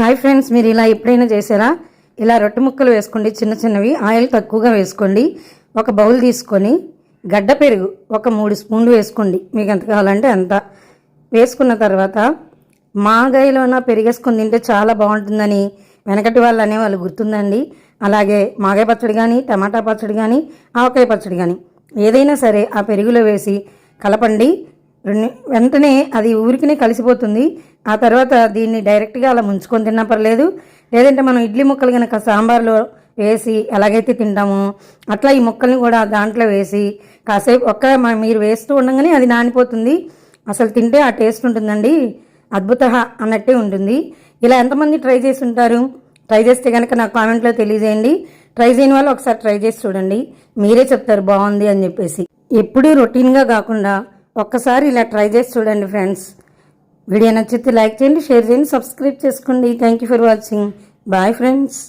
Hi friends, మీరు ఇలా ఎప్పుడైనా చేసారా? ఇలా రొట్టె ముక్కలు వేసుకోండి, చిన్న చిన్నవి. ఆయిల్ తక్కువగా వేసుకోండి. ఒక బౌల్ తీసుకొని గడ్డ పెరుగు ఒక 3 స్పూన్లు వేసుకోండి. మీకు ఎంత కావాలంటే అంత వేసుకున్న తర్వాత మాగాయలోన పెరిగేసుకొని తింటే చాలా బాగుంటుందని వెనకటి వాళ్ళు అనేవాళ్ళు గుర్తుందండి. అలాగే మాగాయ పచ్చడి కానీ, టమాటా పచ్చడి కానీ, ఆవకాయ పచ్చడి కానీ ఏదైనా సరే ఆ పెరుగులో వేసి కలపండి. వెంటనే అది ఊరికినే కలిసిపోతుంది. ఆ తర్వాత దీన్ని డైరెక్ట్గా అలా ముంచుకొని తిన్నా పర్లేదు, లేదంటే మనం ఇడ్లీ ముక్కలు కనుక సాంబార్లో వేసి ఎలాగైతే తింటామో అట్లా ఈ ముక్కల్ని కూడా దాంట్లో వేసి కాసేపు మీరు వేస్తూ ఉండగానే అది నానిపోతుంది. అసలు తింటే ఆ టేస్ట్ ఉంటుందండి, అద్భుత అన్నట్టే ఉంటుంది. ఇలా ఎంతమంది ట్రై చేసి ఉంటారు? ట్రై చేస్తే కనుక నాకు కామెంట్లో తెలియజేయండి. ట్రై చేయని వాళ్ళు ఒకసారి ట్రై చేసి చూడండి, మీరే చెప్తారు బాగుంది అని చెప్పేసి. ఎప్పుడూ రొటీన్గా కాకుండా ఒక్కసారి ఇలా ట్రై చేసి చూడండి ఫ్రెండ్స్. వీడియో నచ్చితే లైక్ చేయండి, షేర్ చేయండి, సబ్స్క్రైబ్ చేసుకోండి. Thank you for watching. Bye friends.